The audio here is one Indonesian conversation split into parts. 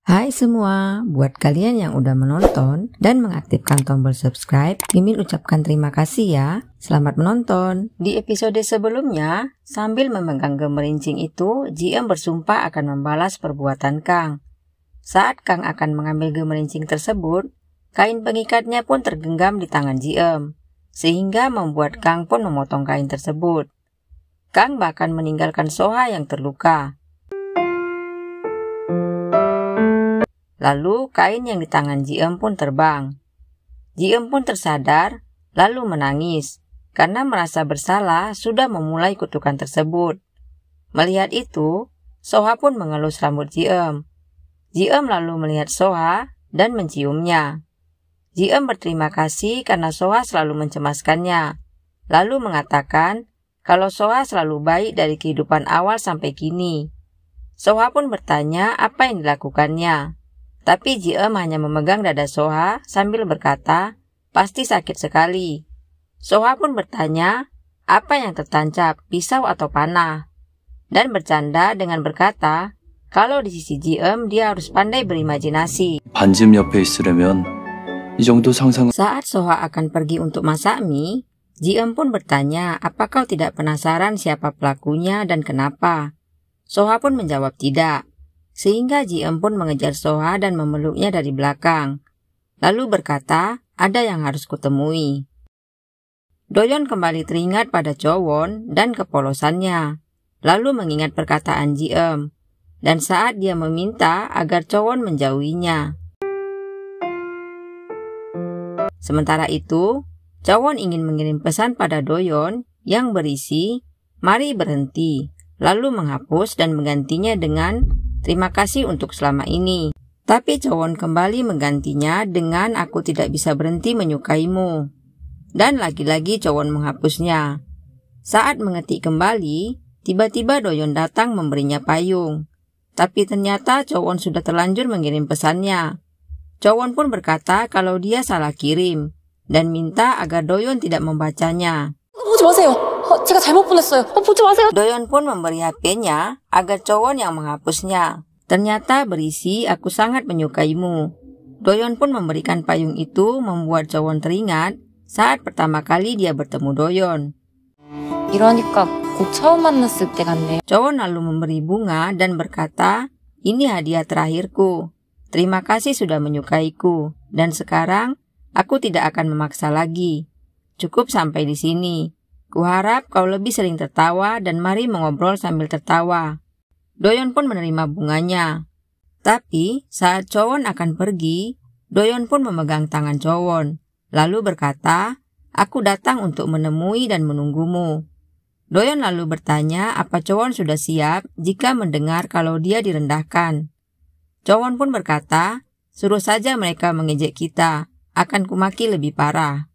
Hai semua, buat kalian yang udah menonton dan mengaktifkan tombol subscribe, Mimin ucapkan terima kasih ya. Selamat menonton. Di episode sebelumnya, sambil memegang gemerincing itu, JM bersumpah akan membalas perbuatan Kang. Saat Kang akan mengambil gemerincing tersebut, kain pengikatnya pun tergenggam di tangan JM, sehingga membuat Kang pun memotong kain tersebut. Kang bahkan meninggalkan Soha yang terluka. Lalu kain yang di tangan JM pun terbang. JM pun tersadar, lalu menangis, karena merasa bersalah sudah memulai kutukan tersebut. Melihat itu, Soha pun mengelus rambut JM. JM lalu melihat Soha dan menciumnya. JM berterima kasih karena Soha selalu mencemaskannya, lalu mengatakan kalau Soha selalu baik dari kehidupan awal sampai kini. Soha pun bertanya apa yang dilakukannya. Tapi JM hanya memegang dada Soha sambil berkata, pasti sakit sekali. Soha pun bertanya, apa yang tertancap, pisau atau panah? Dan bercanda dengan berkata, kalau di sisi JM dia harus pandai berimajinasi. 반쯤 옆에 있으려면 이 정도 상상. Saat Soha akan pergi untuk masak mie, JM pun bertanya, apa kau tidak penasaran siapa pelakunya dan kenapa? Soha pun menjawab tidak. Sehingga JM pun mengejar Soha dan memeluknya dari belakang. Lalu berkata, ada yang harus kutemui. Doyon kembali teringat pada Chowon dan kepolosannya. Lalu mengingat perkataan JM. Dan saat dia meminta agar Chowon menjauhinya. Sementara itu, Chowon ingin mengirim pesan pada Doyon yang berisi, mari berhenti. Lalu menghapus dan menggantinya dengan terima kasih untuk selama ini. Tapi Chowon kembali menggantinya dengan aku tidak bisa berhenti menyukaimu. Dan lagi-lagi Chowon menghapusnya. Saat mengetik kembali, tiba-tiba Doyon datang memberinya payung. Tapi ternyata Chowon sudah terlanjur mengirim pesannya. Chowon pun berkata kalau dia salah kirim dan minta agar Doyon tidak membacanya. 보지 마세요. 제가 잘못 보냈어요. 보지 마세요. Doyon pun memberi HP-nya agar Chowon yang menghapusnya. Ternyata berisi aku sangat menyukaimu. Doyon pun memberikan payung itu membuat Chowon teringat saat pertama kali dia bertemu Doyon. 이러니까 꼭 처음 만났을 때 같네. Chowon lalu memberi bunga dan berkata, ini hadiah terakhirku. Terima kasih sudah menyukaiku. Dan sekarang aku tidak akan memaksa lagi. Cukup sampai di sini. Kuharap kau lebih sering tertawa dan mari mengobrol sambil tertawa. Doyon pun menerima bunganya. Tapi saat Chowon akan pergi, Doyon pun memegang tangan Chowon. Lalu berkata, aku datang untuk menemui dan menunggumu. Doyon lalu bertanya apa Chowon sudah siap jika mendengar kalau dia direndahkan. Chowon pun berkata, suruh saja mereka mengejek kita, akan kumaki lebih parah.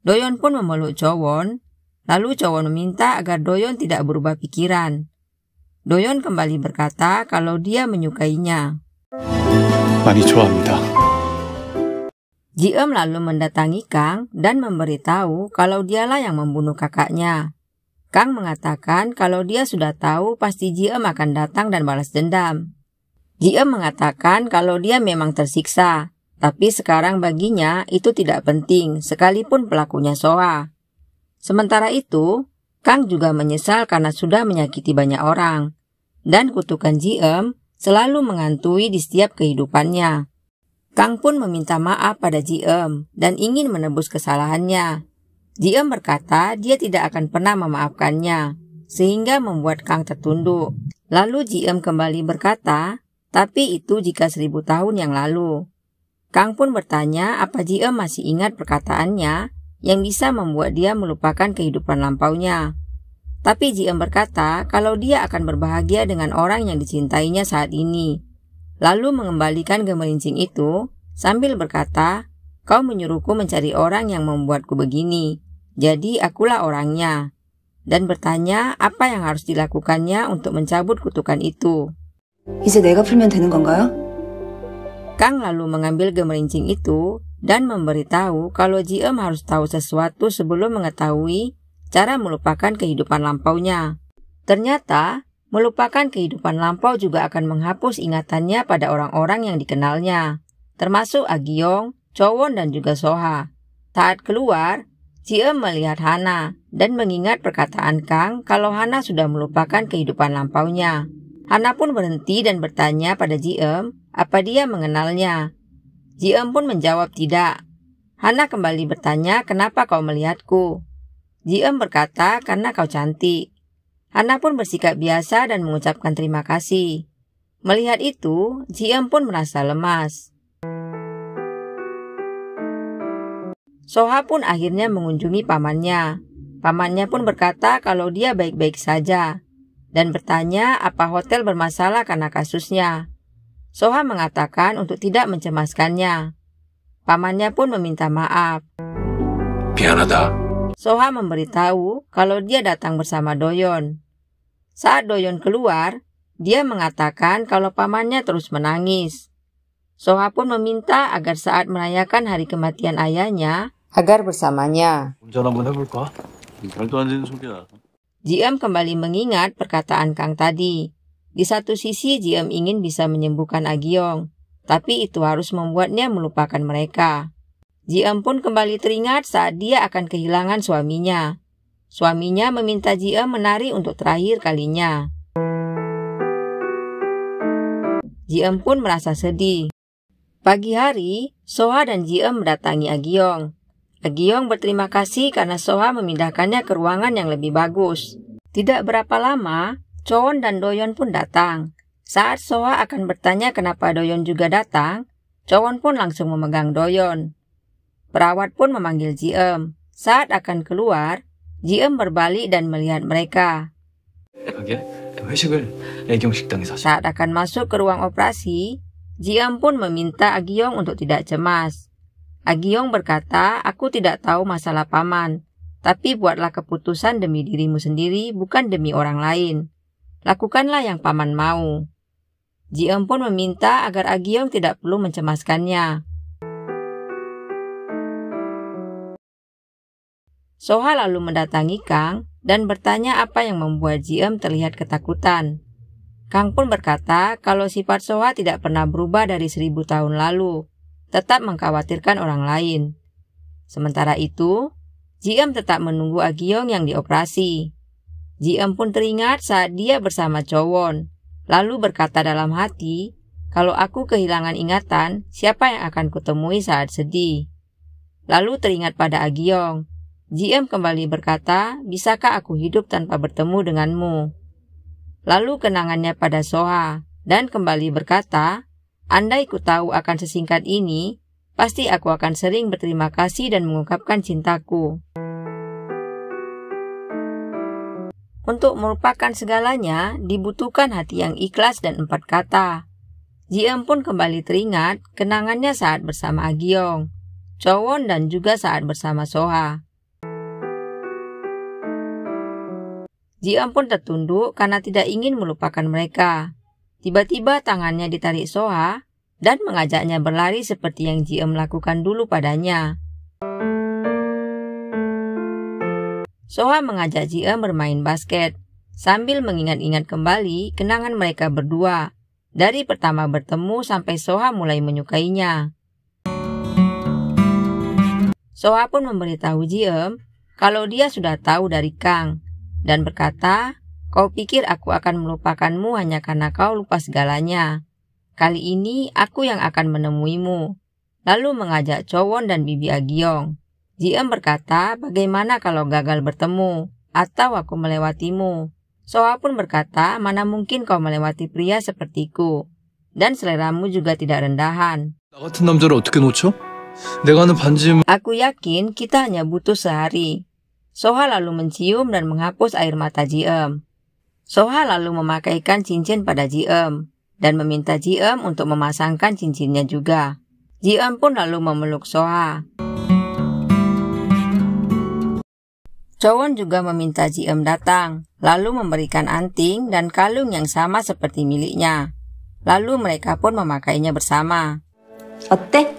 Doyon pun memeluk Chowon. Lalu Chowon meminta agar Doyon tidak berubah pikiran. Doyon kembali berkata kalau dia menyukainya. 많이 좋아합니다. JM lalu mendatangi Kang dan memberitahu kalau dialah yang membunuh kakaknya. Kang mengatakan kalau dia sudah tahu pasti JM akan datang dan balas dendam. JM mengatakan kalau dia memang tersiksa, tapi sekarang baginya itu tidak penting sekalipun pelakunya Soha. Sementara itu, Kang juga menyesal karena sudah menyakiti banyak orang. Dan kutukan JM selalu menghantui di setiap kehidupannya. Kang pun meminta maaf pada JM dan ingin menebus kesalahannya. JM berkata dia tidak akan pernah memaafkannya, sehingga membuat Kang tertunduk. Lalu JM kembali berkata, tapi itu jika 1000 tahun yang lalu. Kang pun bertanya apa JM masih ingat perkataannya yang bisa membuat dia melupakan kehidupan lampaunya. Tapi JM berkata kalau dia akan berbahagia dengan orang yang dicintainya saat ini. Lalu mengembalikan gemerincing itu sambil berkata, kau menyuruhku mencari orang yang membuatku begini. Jadi akulah orangnya. Dan bertanya apa yang harus dilakukannya untuk mencabut kutukan itu. 이제 내가 풀면 되는 건가요? Kang lalu mengambil gemerincing itu dan memberitahu kalau JM harus tahu sesuatu sebelum mengetahui cara melupakan kehidupan lampaunya. Ternyata Melupakan kehidupan lampau juga akan menghapus ingatannya pada orang-orang yang dikenalnya, termasuk Agyeong, Chowon, dan juga Soha. Saat keluar, Ji-eum melihat Hana dan mengingat perkataan Kang kalau Hana sudah melupakan kehidupan lampaunya. Hana pun berhenti dan bertanya pada Ji-eum apa dia mengenalnya. Ji-eum pun menjawab tidak. Hana kembali bertanya, kenapa kau melihatku? Ji-eum berkata, karena kau cantik. Hana pun bersikap biasa dan mengucapkan terima kasih. Melihat itu, Ji-eum pun merasa lemas. Soha pun akhirnya mengunjungi pamannya. Pamannya pun berkata kalau dia baik-baik saja dan bertanya apa hotel bermasalah karena kasusnya. Soha mengatakan untuk tidak mencemaskannya. Pamannya pun meminta maaf. 미안하다. Soha memberitahu kalau dia datang bersama Doyon. Saat Doyon keluar, dia mengatakan kalau pamannya terus menangis. Soha pun meminta agar saat merayakan hari kematian ayahnya, agar bersamanya. 운전 한번 해볼까? 말도 안 되는 소리야. Ji-eum kembali mengingat perkataan Kang tadi. Di satu sisi Ji-eum ingin bisa menyembuhkan Agyeong, tapi itu harus membuatnya melupakan mereka. Ji-eum pun kembali teringat saat dia akan kehilangan suaminya. Suaminya meminta Ji-eum menari untuk terakhir kalinya. Ji-eum pun merasa sedih. Pagi hari, Soha dan Ji-eum mendatangi Agyeong. Agyeong berterima kasih karena Soha memindahkannya ke ruangan yang lebih bagus. Tidak berapa lama, Chowon dan Doyon pun datang. Saat Soha akan bertanya kenapa Doyon juga datang, Chowon pun langsung memegang Doyon. Perawat pun memanggil Ji-eum. Saat akan keluar, Ji-eum berbalik dan melihat mereka. 회식을 애경 식당에서 하자. Saat akan masuk ke ruang operasi, Ji-eum pun meminta Agyeong untuk tidak cemas. Agyeong berkata, aku tidak tahu masalah paman, tapi buatlah keputusan demi dirimu sendiri, bukan demi orang lain. Lakukanlah yang paman mau. Ji-eum pun meminta agar Agyeong tidak perlu mencemaskannya. Soha lalu mendatangi Kang dan bertanya apa yang membuat Ji-eum terlihat ketakutan. Kang pun berkata kalau sifat Soha tidak pernah berubah dari 1000 tahun lalu, tetap mengkhawatirkan orang lain. Sementara itu, Ji-eum tetap menunggu Agyeong yang dioperasi. Ji-eum pun teringat saat dia bersama Chowon, lalu berkata dalam hati, kalau aku kehilangan ingatan, siapa yang akan kutemui saat sedih? Lalu teringat pada Agyeong. Ji-eum kembali berkata, bisakah aku hidup tanpa bertemu denganmu? Lalu kenangannya pada Soha, dan kembali berkata, andai ku tahu akan sesingkat ini, pasti aku akan sering berterima kasih dan mengungkapkan cintaku. Untuk melupakan segalanya, dibutuhkan hati yang ikhlas dan 4 kata. Ji-eum pun kembali teringat kenangannya saat bersama Agyeong, Chowon, dan juga saat bersama Soha. Ji-eum pun tertunduk karena tidak ingin melupakan mereka. Tiba-tiba tangannya ditarik Soha dan mengajaknya berlari seperti yang Ji-eum lakukan dulu padanya. Soha mengajak Ji-eum bermain basket sambil mengingat-ingat kembali kenangan mereka berdua dari pertama bertemu sampai Soha mulai menyukainya. Soha pun memberitahu Ji-eum kalau dia sudah tahu dari Kang dan berkata, kau pikir aku akan melupakanmu hanya karena kau lupa segalanya. Kali ini aku yang akan menemuimu. Lalu mengajak Chowon dan bibi Agyeong. Ji-eum berkata, bagaimana kalau gagal bertemu atau aku melewatimu? Soha pun berkata, mana mungkin kau melewati pria sepertiku. Dan seleramu juga tidak rendahan. 나 같은 남자를 어떻게 놓쳐? 내가 하는 반지. Aku yakin kita hanya butuh sehari. Soha lalu mencium dan menghapus air mata Ji-eum. Soha lalu memakaikan cincin pada Ji-eum dan meminta Ji-eum untuk memasangkan cincinnya juga. Ji-eum pun lalu memeluk Soha. Chowon juga meminta Ji-eum datang, lalu memberikan anting dan kalung yang sama seperti miliknya. Lalu mereka pun memakainya bersama. 어때?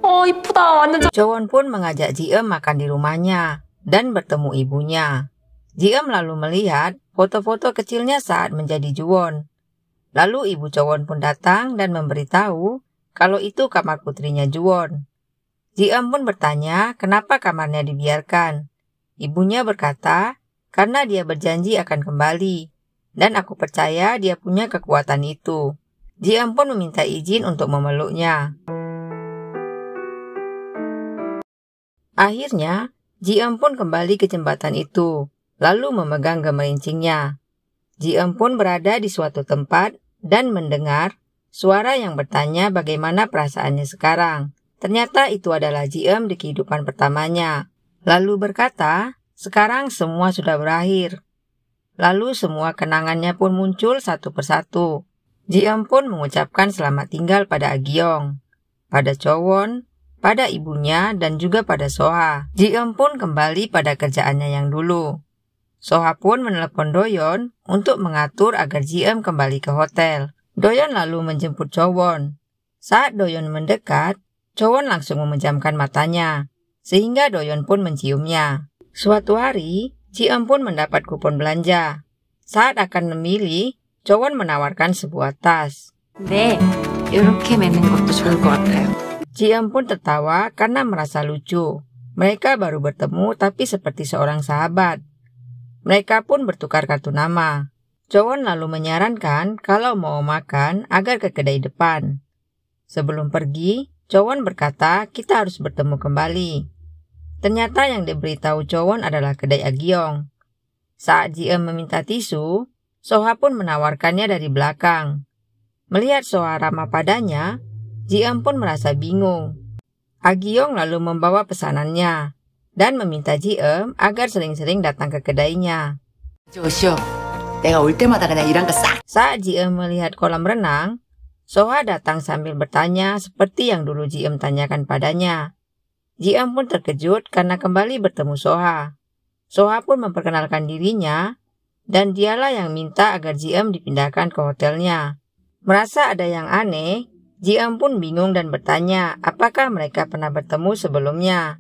이쁘다. 완전 Chowon pun mengajak Ji-eum makan di rumahnya dan bertemu ibunya. Ji-eum lalu melihat foto-foto kecilnya saat menjadi Ju-won. Lalu ibu Cho-won pun datang dan memberitahu kalau itu kamar putrinya Ju-won. Ji-eum pun bertanya kenapa kamarnya dibiarkan. Ibunya berkata, karena dia berjanji akan kembali, dan aku percaya dia punya kekuatan itu. Ji-eum pun meminta izin untuk memeluknya. Akhirnya, Ji-eum pun kembali ke jembatan itu, lalu memegang gemerincingnya. Ji-eum pun berada di suatu tempat dan mendengar suara yang bertanya bagaimana perasaannya sekarang. Ternyata itu adalah Ji-eum di kehidupan pertamanya. Lalu berkata, sekarang semua sudah berakhir. Lalu semua kenangannya pun muncul satu persatu. Ji-eum pun mengucapkan selamat tinggal pada Agyeong, pada Cho-won, pada ibunya, dan juga pada Soha. Ji-eum pun kembali pada kerjaannya yang dulu. Soha pun menelepon Do-yeon untuk mengatur agar Ji-eum kembali ke hotel. Do-yeon lalu menjemput Cho-won. Saat Do-yeon mendekat, Cho-won langsung memejamkan matanya, sehingga Do-yeon pun menciumnya. Suatu hari, Ji-eum pun mendapat kupon belanja. Saat akan memilih, Cho-won menawarkan sebuah tas. 네, 이렇게 매는 것도 좋을 것 같아요. Ji-eum pun tertawa karena merasa lucu. Mereka baru bertemu tapi seperti seorang sahabat. Mereka pun bertukar kartu nama. Cho-won lalu menyarankan kalau mau makan agar ke kedai depan. Sebelum pergi, Cho-won berkata kita harus bertemu kembali. Ternyata yang diberitahu Cho-won adalah kedai Agyeong. Saat Ji-eum meminta tisu, Soha pun menawarkannya dari belakang. Melihat Soha ramah padanya, Ji-eum pun merasa bingung. Agyeong lalu membawa pesanannya dan meminta Ji-eum agar sering-sering datang ke kedainya. Saat Ji-eum melihat kolam renang, Soha datang sambil bertanya seperti yang dulu Ji-eum tanyakan padanya. Ji-eum pun terkejut karena kembali bertemu Soha. Soha pun memperkenalkan dirinya dan dialah yang minta agar Ji-eum dipindahkan ke hotelnya. Merasa ada yang aneh, Ji-eum pun bingung dan bertanya apakah mereka pernah bertemu sebelumnya.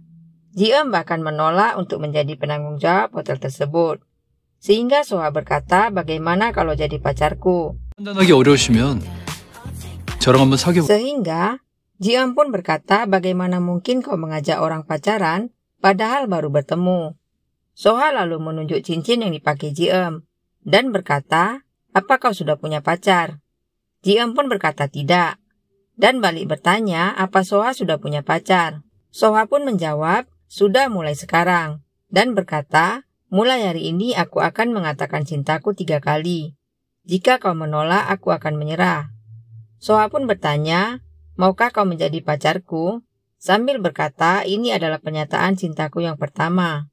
Ji-eum bahkan menolak untuk menjadi penanggung jawab hotel tersebut. Sehingga Soha berkata bagaimana kalau jadi pacarku. 판단하기 어려우시면 저랑 한번 사귀어. Sehingga Ji-eum pun berkata bagaimana mungkin kau mengajak orang pacaran padahal baru bertemu. Soha lalu menunjuk cincin yang dipakai Ji-eum dan berkata, apa kau sudah punya pacar? Ji-eum pun berkata tidak. Dan balik bertanya apa Soha sudah punya pacar. Soha pun menjawab, sudah mulai sekarang. Dan berkata, mulai hari ini aku akan mengatakan cintaku 3 kali. Jika kau menolak, aku akan menyerah. Soha pun bertanya, maukah kau menjadi pacarku? Sambil berkata, ini adalah pernyataan cintaku yang pertama.